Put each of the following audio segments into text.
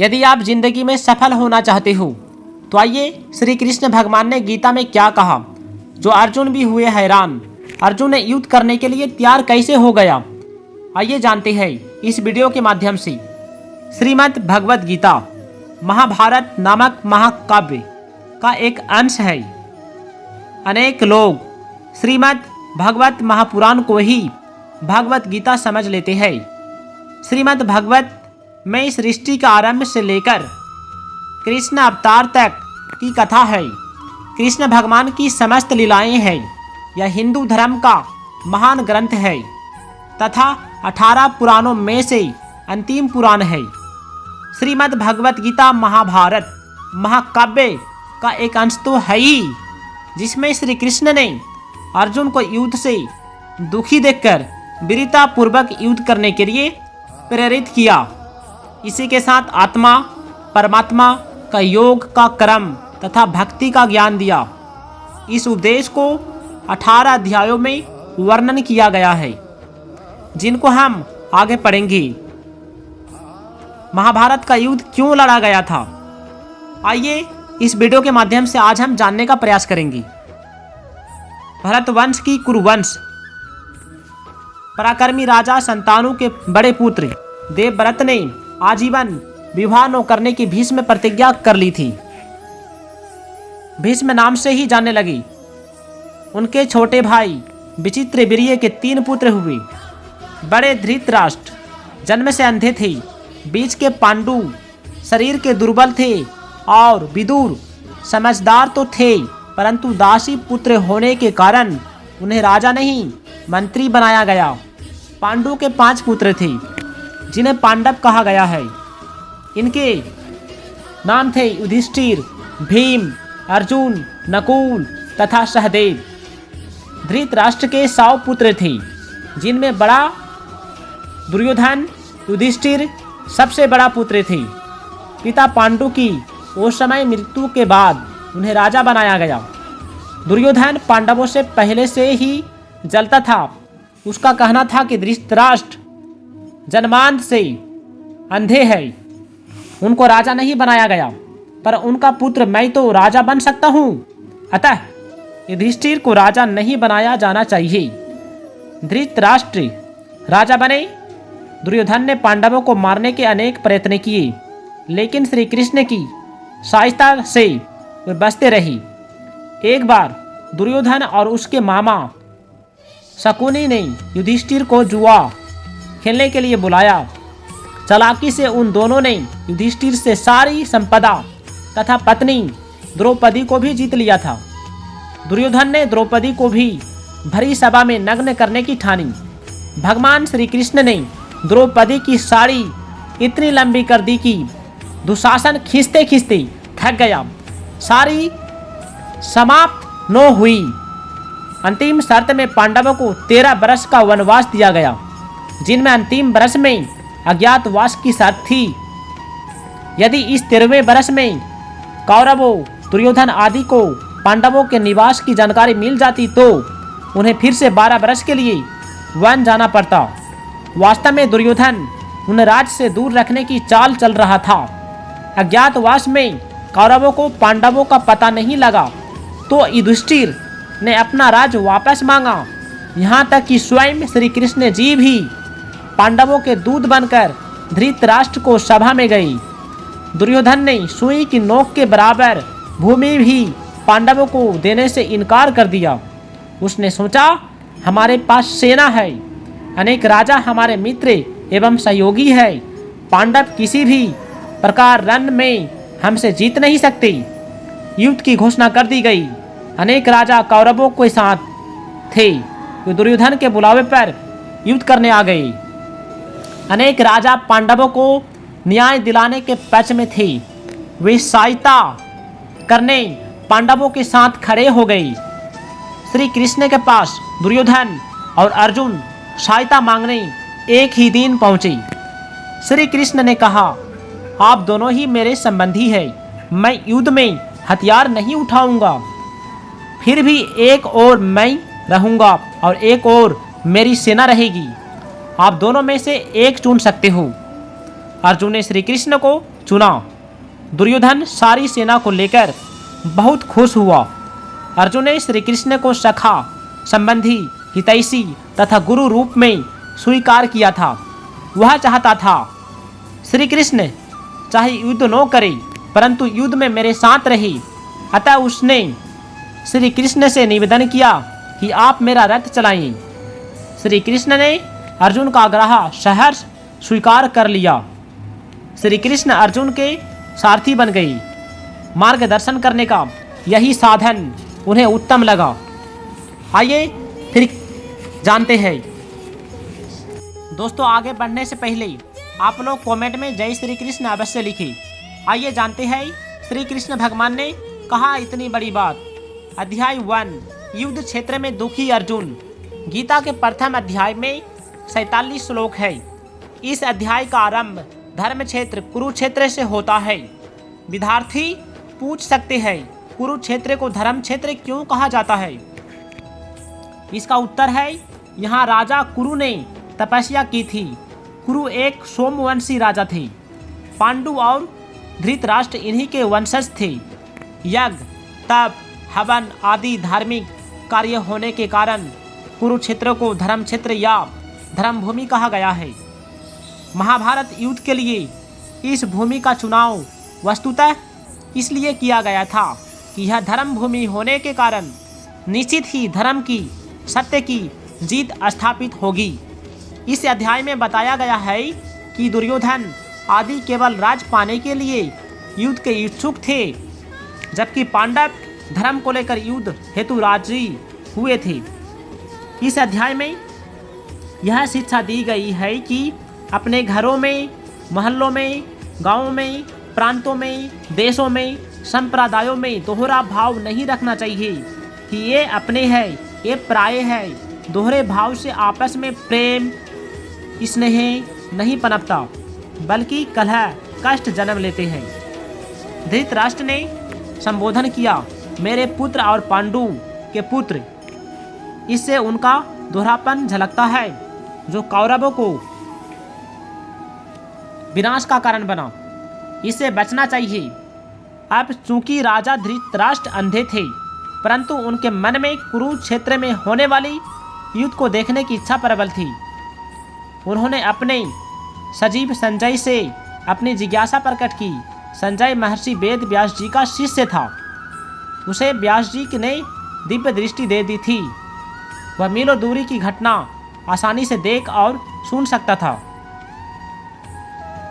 यदि आप जिंदगी में सफल होना चाहते हो तो आइए श्री कृष्ण भगवान ने गीता में क्या कहा, जो अर्जुन भी हुए हैरान। अर्जुन ने युद्ध करने के लिए तैयार कैसे हो गया, आइए जानते हैं इस वीडियो के माध्यम से। श्रीमद् भगवद गीता महाभारत नामक महाकाव्य का एक अंश है। अनेक लोग श्रीमद् भगवत महापुराण को ही भगवत गीता समझ लेते हैं। श्रीमद् भगवत में सृष्टि का आरंभ से लेकर कृष्ण अवतार तक की कथा है। कृष्ण भगवान की समस्त लीलाएं हैं। यह हिंदू धर्म का महान ग्रंथ है तथा 18 पुराणों में से अंतिम पुराण है। श्रीमद् भगवत गीता महाभारत महाकाव्य का एक अंश तो है ही, जिसमें श्री कृष्ण ने अर्जुन को युद्ध से दुखी देखकर वीरतापूर्वक युद्ध करने के लिए प्रेरित किया। इसी के साथ आत्मा परमात्मा का योग का क्रम तथा भक्ति का ज्ञान दिया। इस उपदेश को 18 अध्यायों में वर्णन किया गया है, जिनको हम आगे पढ़ेंगे। महाभारत का युद्ध क्यों लड़ा गया था, आइए इस वीडियो के माध्यम से आज हम जानने का प्रयास करेंगे। भरतवंश की कुरुवंश पराक्रमी राजा संतानु के बड़े पुत्र देवव्रत ने आजीवन विवाह न करने की भीष्म प्रतिज्ञा कर ली थी। भीष्म नाम से ही जानने लगी। उनके छोटे भाई विचित्र वीर्य के 3 पुत्र हुए। बड़े धृतराष्ट्र जन्म से अंधे थे, बीच के पांडु शरीर के दुर्बल थे और विदुर समझदार तो थे, परंतु दासी पुत्र होने के कारण उन्हें राजा नहीं मंत्री बनाया गया। पांडु के 5 पुत्र थे, जिन्हें पांडव कहा गया है। इनके नाम थे युधिष्ठिर, भीम, अर्जुन, नकुल तथा सहदेव। धृतराष्ट्र के 100 पुत्र थे, जिनमें बड़ा दुर्योधन युधिष्ठिर सबसे बड़ा पुत्र थे। पिता पांडु की उस समय मृत्यु के बाद उन्हें राजा बनाया गया। दुर्योधन पांडवों से पहले से ही जलता था। उसका कहना था कि धृतराष्ट्र जन्मांध से अंधे है, उनको राजा नहीं बनाया गया, पर उनका पुत्र मैं तो राजा बन सकता हूँ, अतः युधिष्ठिर को राजा नहीं बनाया जाना चाहिए। धृतराष्ट्र राजा बने। दुर्योधन ने पांडवों को मारने के अनेक प्रयत्न किए, लेकिन श्री कृष्ण की सहायता से वे बचते रहे। एक बार दुर्योधन और उसके मामा शकुनी ने युधिष्ठिर को जुआ खेलने के लिए बुलाया। चालाकी से उन दोनों ने युधिष्ठिर से सारी संपदा तथा पत्नी द्रौपदी को भी जीत लिया था। दुर्योधन ने द्रौपदी को भी भरी सभा में नग्न करने की ठानी। भगवान श्री कृष्ण ने द्रौपदी की साड़ी इतनी लंबी कर दी कि दुशासन खींचते खींचते थक गया। साड़ी समाप्त न हुई। अंतिम शर्त में पांडवों को 13 वर्ष का वनवास दिया गया, जिनमें अंतिम वर्ष में अज्ञातवास की शर्त थी। यदि इस 13वें वर्ष में कौरवों दुर्योधन आदि को पांडवों के निवास की जानकारी मिल जाती तो उन्हें फिर से 12 वर्ष के लिए वन जाना पड़ता। वास्तव में दुर्योधन उन्हें राज्य से दूर रखने की चाल चल रहा था। अज्ञातवास में कौरवों को पांडवों का पता नहीं लगा तो युधिष्ठिर ने अपना राज्य वापस मांगा। यहाँ तक कि स्वयं श्री कृष्ण जी भी पांडवों के दूत बनकर धृतराष्ट्र को सभा में गई। दुर्योधन ने सुई की नोक के बराबर भूमि भी पांडवों को देने से इनकार कर दिया। उसने सोचा, हमारे पास सेना है, अनेक राजा हमारे मित्र एवं सहयोगी है, पांडव किसी भी प्रकार रण में हमसे जीत नहीं सकते। युद्ध की घोषणा कर दी गई। अनेक राजा कौरवों के साथ थे, वे दुर्योधन के बुलावे पर युद्ध करने आ गए। अनेक राजा पांडवों को न्याय दिलाने के पक्ष में थे। वे सहायता करने पांडवों के साथ खड़े हो गए। श्री कृष्ण के पास दुर्योधन और अर्जुन सहायता मांगने एक ही दिन पहुंचे। श्री कृष्ण ने कहा, आप दोनों ही मेरे संबंधी हैं, मैं युद्ध में हथियार नहीं उठाऊंगा। फिर भी एक और मैं रहूंगा और एक और मेरी सेना रहेगी। आप दोनों में से एक चुन सकते हो। अर्जुन ने श्री कृष्ण को चुना। दुर्योधन सारी सेना को लेकर बहुत खुश हुआ। अर्जुन ने श्री कृष्ण को सखा, संबंधी, हितैषी तथा गुरु रूप में स्वीकार किया था। वह चाहता था श्री कृष्ण चाहे युद्ध न करे परंतु युद्ध में मेरे साथ रहे। अतः उसने श्री कृष्ण से निवेदन किया कि आप मेरा रथ चलाएं। श्री कृष्ण ने अर्जुन का आग्रह सहर्ष स्वीकार कर लिया। श्री कृष्ण अर्जुन के सारथी बन गए। मार्गदर्शन करने का यही साधन उन्हें उत्तम लगा। आइए फिर जानते हैं। दोस्तों, आगे बढ़ने से पहले आप लोग कमेंट में जय श्री कृष्ण अवश्य लिखें। आइए जानते हैं श्री कृष्ण भगवान ने कहा इतनी बड़ी बात। अध्याय 1 युद्ध क्षेत्र में दुखी अर्जुन। गीता के प्रथम अध्याय में 47 श्लोक है। इस अध्याय का आरंभ धर्म क्षेत्र कुरुक्षेत्र से होता है। विद्यार्थी पूछ सकते हैं कुरुक्षेत्र को धर्म क्षेत्र क्यों कहा जाता है। इसका उत्तर है यहाँ राजा कुरु ने तपस्या की थी। कुरु एक सोमवंशी राजा थे। पांडु और धृतराष्ट्र इन्हीं के वंशज थे। यज्ञ, तप, हवन आदि धार्मिक कार्य होने के कारण कुरुक्षेत्र को धर्म क्षेत्र या धर्मभूमि कहा गया है। महाभारत युद्ध के लिए इस भूमि का चुनाव वस्तुतः इसलिए किया गया था कि यह धर्म भूमि होने के कारण निश्चित ही धर्म की, सत्य की जीत स्थापित होगी। इस अध्याय में बताया गया है कि दुर्योधन आदि केवल राज पाने के लिए युद्ध के इच्छुक थे, जबकि पांडव धर्म को लेकर युद्ध हेतु राजी हुए थे। इस अध्याय में यह शिक्षा दी गई है कि अपने घरों में, मोहल्लों में, गांवों में, प्रांतों में, देशों में, संप्रदायों में दोहरा भाव नहीं रखना चाहिए कि ये अपने हैं, ये पराये हैं। दोहरे भाव से आपस में प्रेम, स्नेह नहीं पनपता, बल्कि कलह, कष्ट जन्म लेते हैं। धृतराष्ट्र ने संबोधन किया, मेरे पुत्र और पांडु के पुत्र। इससे उनका दोहरापन झलकता है जो कौरवों को विनाश का कारण बना। इससे बचना चाहिए। अब चूंकि राजा धृतराष्ट्र अंधे थे, परंतु उनके मन में कुरुक्षेत्र में होने वाली युद्ध को देखने की इच्छा प्रबल थी। उन्होंने अपने सजीव संजय से अपनी जिज्ञासा प्रकट की। संजय महर्षि वेद व्यास जी का शिष्य था। उसे व्यास जी ने दिव्य दृष्टि दे दी थी। वह मीलों दूरी की घटना आसानी से देख और सुन सकता था।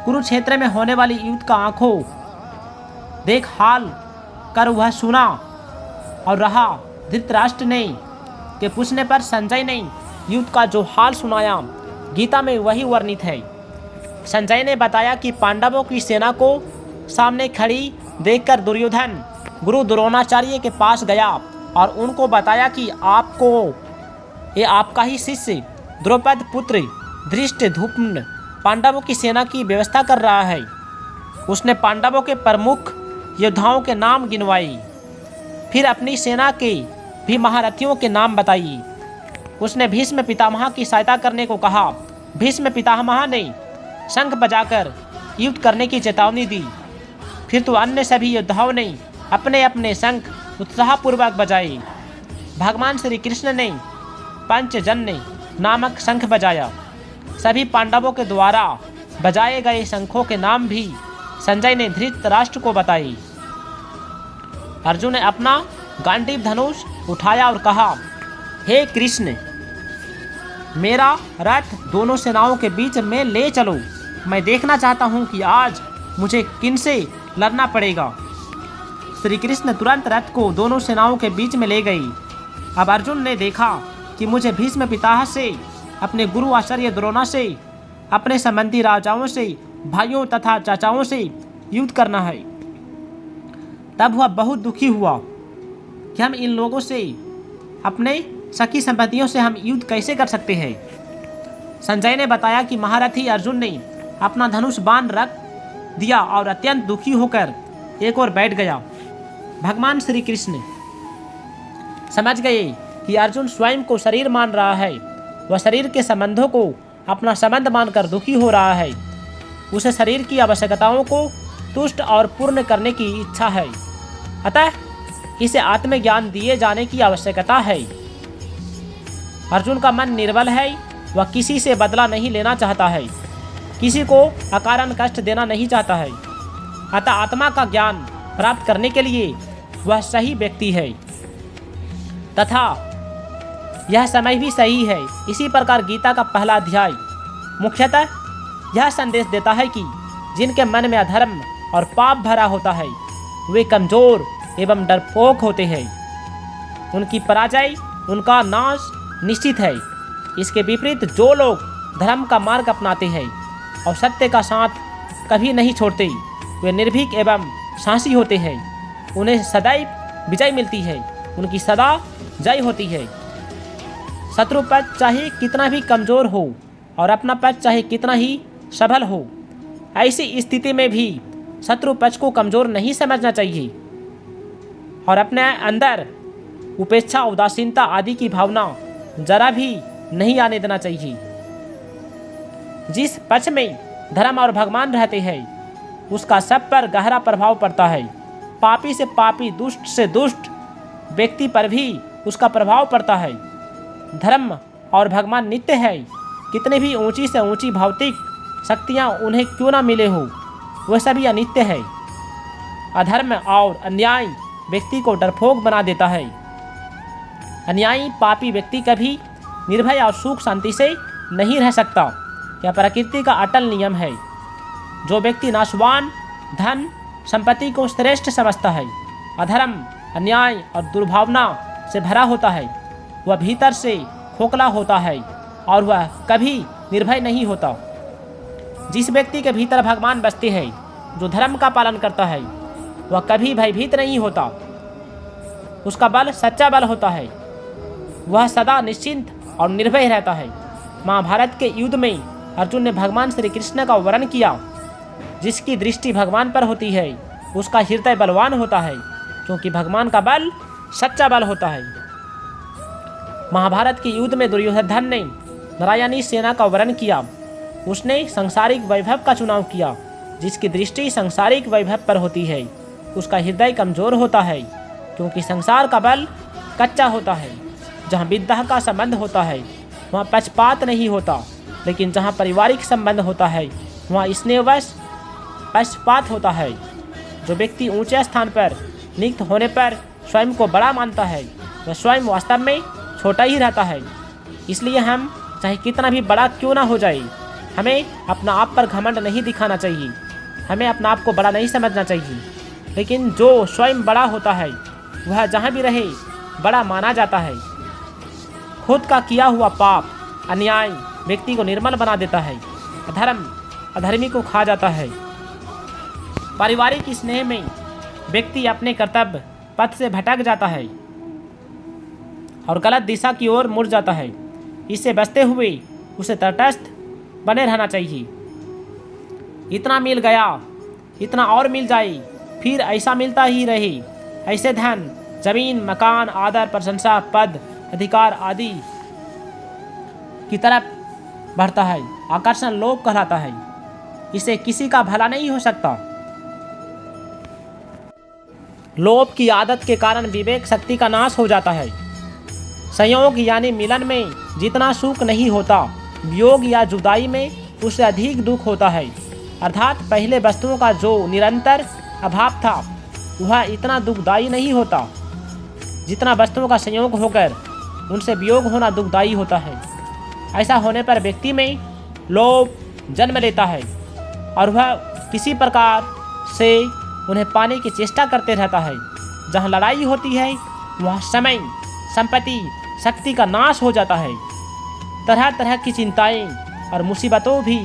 कुरुक्षेत्र में होने वाली युद्ध का आंखों देख हाल कर वह सुना और रहा। धृतराष्ट्र ने के पूछने पर संजय ने युद्ध का जो हाल सुनाया, गीता में वही वर्णित है। संजय ने बताया कि पांडवों की सेना को सामने खड़ी देखकर दुर्योधन गुरु द्रोणाचार्य के पास गया और उनको बताया कि ये आपका ही शिष्य द्रौपद पुत्र धृष्टद्युम्न पांडवों की सेना की व्यवस्था कर रहा है। उसने पांडवों के प्रमुख योद्धाओं के नाम गिनवाए, फिर अपनी सेना के भी महारथियों के नाम बताइए। उसने भीष्म पितामह की सहायता करने को कहा। भीष्म पितामह ने शंख बजाकर युद्ध करने की चेतावनी दी। फिर तो अन्य सभी योद्धाओं ने अपने अपने शंख उत्साहपूर्वक बजाए। भगवान श्री कृष्ण ने पंचजन्य नामक शंख बजाया। सभी पांडवों के द्वारा बजाए गए शंखों के नाम भी संजय ने धृतराष्ट्र को बताए। अर्जुन ने अपना गांडीव धनुष उठाया और कहा, हे कृष्ण, मेरा रथ दोनों सेनाओं के बीच में ले चलो। मैं देखना चाहता हूँ कि आज मुझे किनसे लड़ना पड़ेगा। श्री कृष्ण तुरंत रथ को दोनों सेनाओं के बीच में ले गई। अब अर्जुन ने देखा कि मुझे भीष्म पितामह से, अपने गुरु आचार्य द्रोणा से, अपने संबंधी राजाओं से, भाइयों तथा चाचाओं से युद्ध करना है। तब वह बहुत दुखी हुआ कि हम इन लोगों से, अपने सखी संपत्तियों से हम युद्ध कैसे कर सकते हैं। संजय ने बताया कि महारथी अर्जुन ने अपना धनुष बाण रख दिया और अत्यंत दुखी होकर एक ओर बैठ गया। भगवान श्री कृष्ण समझ गए कि अर्जुन स्वयं को शरीर मान रहा है। वह शरीर के संबंधों को अपना संबंध मानकर दुखी हो रहा है। उसे शरीर की आवश्यकताओं को तुष्ट और पूर्ण करने की इच्छा है। अतः इसे आत्मज्ञान दिए जाने की आवश्यकता है। अर्जुन का मन निर्बल है, वह किसी से बदला नहीं लेना चाहता है, किसी को अकारण कष्ट देना नहीं चाहता है। अतः आत्मा का ज्ञान प्राप्त करने के लिए वह सही व्यक्ति है तथा यह समय भी सही है। इसी प्रकार गीता का पहला अध्याय मुख्यतः यह संदेश देता है कि जिनके मन में अधर्म और पाप भरा होता है वे कमजोर एवं डरपोक होते हैं। उनकी पराजय, उनका नाश निश्चित है। इसके विपरीत जो लोग धर्म का मार्ग अपनाते हैं और सत्य का साथ कभी नहीं छोड़ते वे निर्भीक एवं साहसी होते हैं। उन्हें सदैव विजय मिलती है, उनकी सदा जय होती है। शत्रु पक्ष चाहे कितना भी कमज़ोर हो और अपना पक्ष चाहे कितना ही सबल हो, ऐसी स्थिति में भी शत्रु पक्ष को कमज़ोर नहीं समझना चाहिए और अपने अंदर उपेक्षा, उदासीनता आदि की भावना जरा भी नहीं आने देना चाहिए। जिस पक्ष में धर्म और भगवान रहते हैं उसका सब पर गहरा प्रभाव पड़ता है। पापी से पापी, दुष्ट से दुष्ट व्यक्ति पर भी उसका प्रभाव पड़ता है। धर्म और भगवान नित्य है। कितने भी ऊंची से ऊंची भौतिक शक्तियाँ उन्हें क्यों ना मिले हो, वह सभी अनित्य है। अधर्म और अन्याय व्यक्ति को डरपोक बना देता है। अन्यायी पापी व्यक्ति कभी निर्भय और सुख शांति से नहीं रह सकता। यह प्रकृति का अटल नियम है। जो व्यक्ति नाशवान धन संपत्ति को श्रेष्ठ समझता है, अधर्म, अन्याय और दुर्भावना से भरा होता है, वह भीतर से खोखला होता है और वह कभी निर्भय नहीं होता। जिस व्यक्ति के भीतर भगवान बसते हैं, जो धर्म का पालन करता है, वह कभी भयभीत नहीं होता। उसका बल सच्चा बल होता है। वह सदा निश्चिंत और निर्भय रहता है। महाभारत के युद्ध में अर्जुन ने भगवान श्री कृष्ण का वर्णन किया। जिसकी दृष्टि भगवान पर होती है उसका हृदय बलवान होता है, क्योंकि भगवान का बल सच्चा बल होता है। महाभारत के युद्ध में दुर्योधन ने नारायणी सेना का वर्णन किया। उसने सांसारिक वैभव का चुनाव किया। जिसकी दृष्टि सांसारिक वैभव पर होती है उसका हृदय कमजोर होता है, क्योंकि संसार का बल कच्चा होता है। जहाँ विद्या का संबंध होता है वहाँ पक्षपात नहीं होता, लेकिन जहाँ पारिवारिक संबंध होता है वहाँ स्नेहवश पक्षपात होता है। जो व्यक्ति ऊंचे स्थान पर नियुक्त होने पर स्वयं को बड़ा मानता है वह स्वयं वास्तव में छोटा ही रहता है। इसलिए हम चाहे कितना भी बड़ा क्यों ना हो जाए, हमें अपना आप पर घमंड नहीं दिखाना चाहिए। हमें अपना आप को बड़ा नहीं समझना चाहिए। लेकिन जो स्वयं बड़ा होता है वह जहाँ भी रहे बड़ा माना जाता है। खुद का किया हुआ पाप, अन्याय व्यक्ति को निर्मल बना देता है। अधर्म अधर्मी को खा जाता है। पारिवारिक स्नेह में व्यक्ति अपने कर्तव्य पथ से भटक जाता है और गलत दिशा की ओर मुड़ जाता है। इससे बचते हुए उसे तटस्थ बने रहना चाहिए। इतना मिल गया, इतना और मिल जाए, फिर ऐसा मिलता ही रहे। ऐसे धन, जमीन, मकान, आदर, प्रशंसा, पद, अधिकार आदि की तरफ बढ़ता है। आकर्षण लोभ कहलाता है। इसे किसी का भला नहीं हो सकता। लोभ की आदत के कारण विवेक शक्ति का नाश हो जाता है। संयोग यानी मिलन में जितना सुख नहीं होता, वियोग या जुदाई में उससे अधिक दुख होता है। अर्थात पहले वस्तुओं का जो निरंतर अभाव था वह इतना दुखदायी नहीं होता जितना वस्तुओं का संयोग होकर उनसे वियोग होना दुखदायी होता है। ऐसा होने पर व्यक्ति में लोभ जन्म लेता है और वह किसी प्रकार से उन्हें पाने की चेष्टा करते रहता है। जहाँ लड़ाई होती है वहाँ समय, संपत्ति, शक्ति का नाश हो जाता है। तरह तरह की चिंताएं और मुसीबतों भी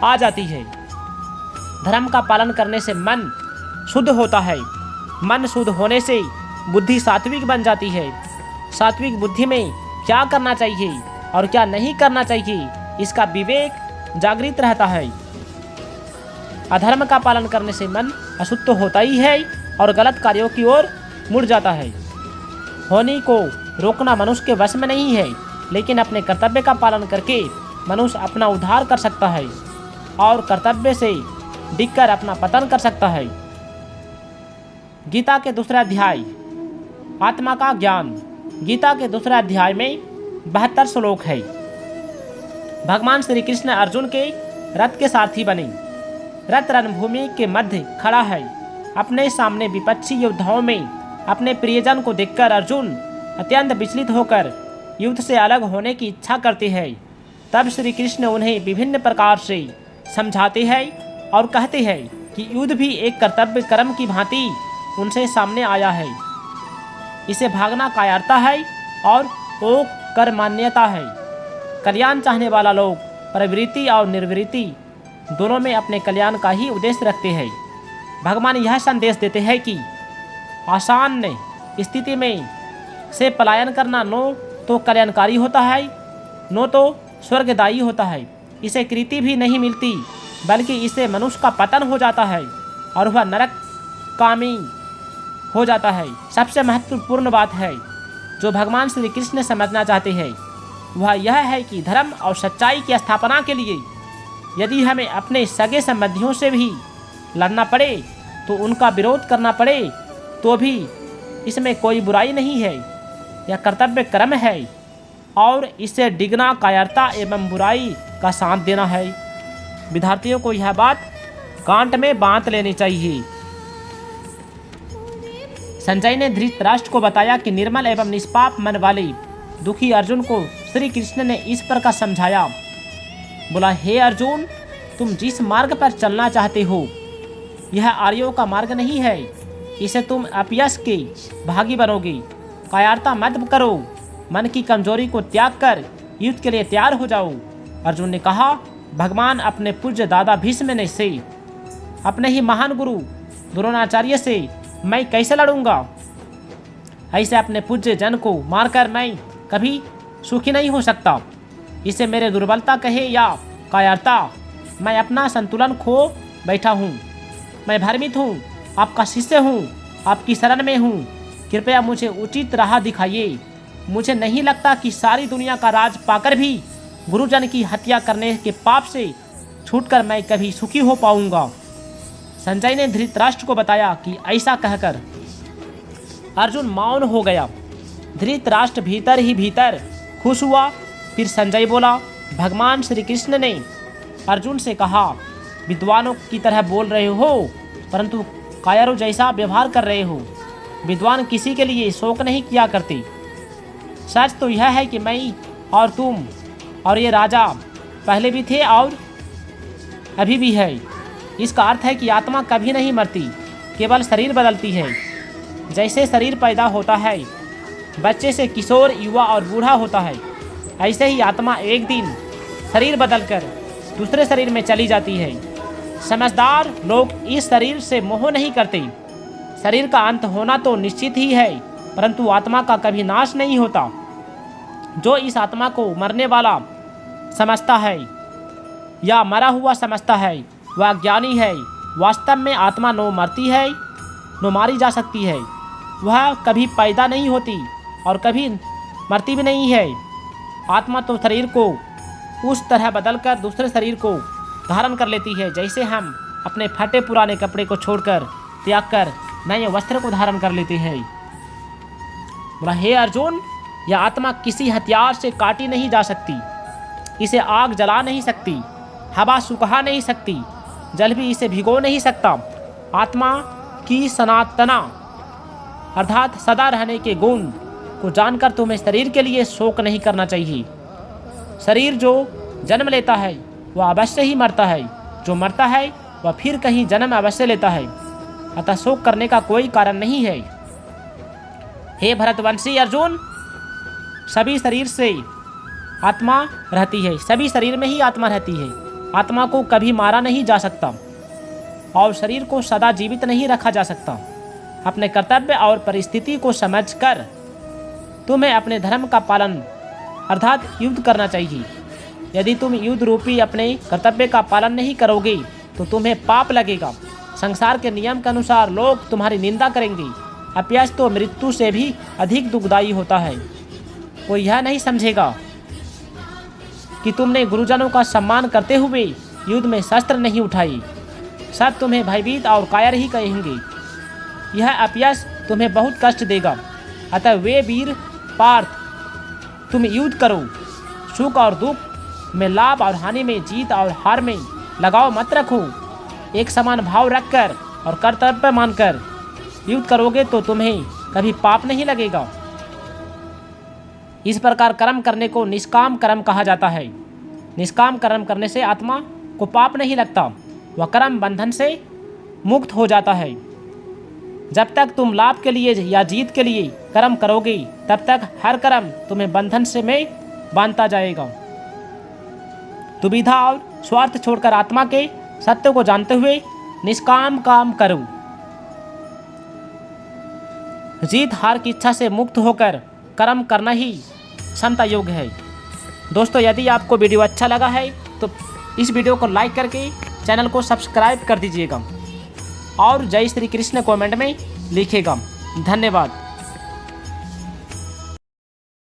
आ जाती है। धर्म का पालन करने से मन शुद्ध होता है। मन शुद्ध होने से बुद्धि सात्विक बन जाती है। सात्विक बुद्धि में क्या करना चाहिए और क्या नहीं करना चाहिए इसका विवेक जागृत रहता है। अधर्म का पालन करने से मन अशुद्ध तो होता ही है और गलत कार्यों की ओर मुड़ जाता है। होनी को रोकना मनुष्य के वश में नहीं है, लेकिन अपने कर्तव्य का पालन करके मनुष्य अपना उद्धार कर सकता है और कर्तव्य से डिगकर अपना पतन कर सकता है। गीता के दूसरे अध्याय आत्मा का ज्ञान। गीता के दूसरे अध्याय में 72 श्लोक है। भगवान श्री कृष्ण अर्जुन के रथ के सारथी बने। रथ रणभूमि के मध्य खड़ा है। अपने सामने विपक्षी योद्धाओं में अपने प्रियजन को देखकर अर्जुन अत्यंत विचलित होकर युद्ध से अलग होने की इच्छा करते हैं। तब श्री कृष्ण उन्हें विभिन्न प्रकार से समझाते हैं और कहते हैं कि युद्ध भी एक कर्तव्य कर्म की भांति उनसे सामने आया है। इसे भागना कायरता है और वो कर्ममान्यता है। कल्याण चाहने वाला लोग प्रवृत्ति और निर्वृत्ति दोनों में अपने कल्याण का ही उद्देश्य रखते हैं। भगवान यह संदेश देते हैं कि आसान स्थिति में से पलायन करना नो तो कल्याणकारी होता है, नो तो स्वर्गदायी होता है। इसे कृति भी नहीं मिलती, बल्कि इससे मनुष्य का पतन हो जाता है और वह नरक कामी हो जाता है। सबसे महत्वपूर्ण बात है जो भगवान श्री कृष्ण समझना चाहते हैं वह यह है कि धर्म और सच्चाई की स्थापना के लिए यदि हमें अपने सगे संबंधियों से भी लड़ना पड़े तो उनका विरोध करना पड़े तो भी इसमें कोई बुराई नहीं है। यह कर्तव्य कर्म है और इससे डिगना कायरता एवं बुराई का साथ देना है। विद्यार्थियों को यह बात गांठ में बांध लेनी चाहिए। संजय ने धृतराष्ट्र को बताया कि निर्मल एवं निष्पाप मन वाले दुखी अर्जुन को श्री कृष्ण ने इस प्रकार समझाया। बोला, हे अर्जुन, तुम जिस मार्ग पर चलना चाहते हो यह आर्यों का मार्ग नहीं है। इसे तुम अपयश के भागी बनोगे। कायरता मत करो, मन की कमजोरी को त्याग कर युद्ध के लिए तैयार हो जाओ। अर्जुन ने कहा, भगवान अपने पूज्य दादा भीष्म से, अपने ही महान गुरु द्रोणाचार्य से मैं कैसे लड़ूंगा? ऐसे अपने पूज्य जन को मारकर मैं कभी सुखी नहीं हो सकता। इसे मेरे दुर्बलता कहे या कायरता, मैं अपना संतुलन खो बैठा हूँ। मैं भ्रमित हूँ, आपका शिष्य हूँ, आपकी शरण में हूँ। कृपया मुझे उचित राह दिखाइए। मुझे नहीं लगता कि सारी दुनिया का राज पाकर भी गुरुजन की हत्या करने के पाप से छूटकर मैं कभी सुखी हो पाऊंगा। संजय ने धृतराष्ट्र को बताया कि ऐसा कहकर अर्जुन मौन हो गया। धृतराष्ट्र भीतर ही भीतर खुश हुआ। फिर संजय बोला, भगवान श्री कृष्ण ने अर्जुन से कहा, विद्वानों की तरह बोल रहे हो परंतु कायरों जैसा व्यवहार कर रहे हो। विद्वान किसी के लिए शोक नहीं किया करते। सच तो यह है कि मैं और तुम और ये राजा पहले भी थे और अभी भी है। इसका अर्थ है कि आत्मा कभी नहीं मरती, केवल शरीर बदलती है। जैसे शरीर पैदा होता है, बच्चे से किशोर, युवा और बूढ़ा होता है, ऐसे ही आत्मा एक दिन शरीर बदलकर दूसरे शरीर में चली जाती है। समझदार लोग इस शरीर से मोह नहीं करते। शरीर का अंत होना तो निश्चित ही है, परंतु आत्मा का कभी नाश नहीं होता। जो इस आत्मा को मरने वाला समझता है या मरा हुआ समझता है वह ज्ञानी है। वास्तव में आत्मा नो मरती है नो मारी जा सकती है। वह कभी पैदा नहीं होती और कभी मरती भी नहीं है। आत्मा तो शरीर को उस तरह बदलकर दूसरे शरीर को धारण कर लेती है जैसे हम अपने फटे पुराने कपड़े को छोड़कर त्याग कर नए वस्त्र को धारण कर लेते हैं। बोला, हे अर्जुन, यह आत्मा किसी हथियार से काटी नहीं जा सकती। इसे आग जला नहीं सकती, हवा सुखा नहीं सकती, जल भी इसे भिगो नहीं सकता। आत्मा की सनातना अर्थात सदा रहने के गुण को जानकर तुम्हें शरीर के लिए शोक नहीं करना चाहिए। शरीर जो जन्म लेता है वह अवश्य ही मरता है, जो मरता है वह फिर कहीं जन्म अवश्य लेता है। अतः शोक करने का कोई कारण नहीं है। हे भरतवंशी अर्जुन, सभी शरीर से आत्मा रहती है, सभी शरीर में ही आत्मा रहती है। आत्मा को कभी मारा नहीं जा सकता और शरीर को सदा जीवित नहीं रखा जा सकता। अपने कर्तव्य और परिस्थिति को समझकर तुम्हें अपने धर्म का पालन अर्थात युद्ध करना चाहिए। यदि तुम युद्ध रूपी अपने कर्तव्य का पालन नहीं करोगे तो तुम्हें पाप लगेगा। संसार के नियम के अनुसार लोग तुम्हारी निंदा करेंगे। अपयश तो मृत्यु से भी अधिक दुखदायी होता है। कोई यह नहीं समझेगा कि तुमने गुरुजनों का सम्मान करते हुए युद्ध में शस्त्र नहीं उठाई। सब तुम्हें भयभीत और कायर ही कहेंगे। यह अपयश तुम्हें बहुत कष्ट देगा। अतः वे वीर पार्थ, तुम युद्ध करो। सुख और दुख में, लाभ और हानि में, जीत और हार में लगाव मत रखो। एक समान भाव रखकर और कर्तव्य मानकर युद्ध करोगे तो तुम्हें कभी पाप नहीं लगेगा। इस प्रकार कर्म करने को निष्काम कर्म कहा जाता है। निष्काम कर्म करने से आत्मा को पाप नहीं लगता, वह कर्म बंधन से मुक्त हो जाता है। जब तक तुम लाभ के लिए या जीत के लिए कर्म करोगे, तब तक हर कर्म तुम्हें बंधन से में बांधता जाएगा। दुविधा और स्वार्थ छोड़कर आत्मा के सत्य को जानते हुए निष्काम काम करो। जीत हार की इच्छा से मुक्त होकर कर्म करना ही क्षमता योग है। दोस्तों, यदि आपको वीडियो अच्छा लगा है तो इस वीडियो को लाइक करके चैनल को सब्सक्राइब कर दीजिएगा और जय श्री कृष्ण कमेंट में लिखिएगा। धन्यवाद।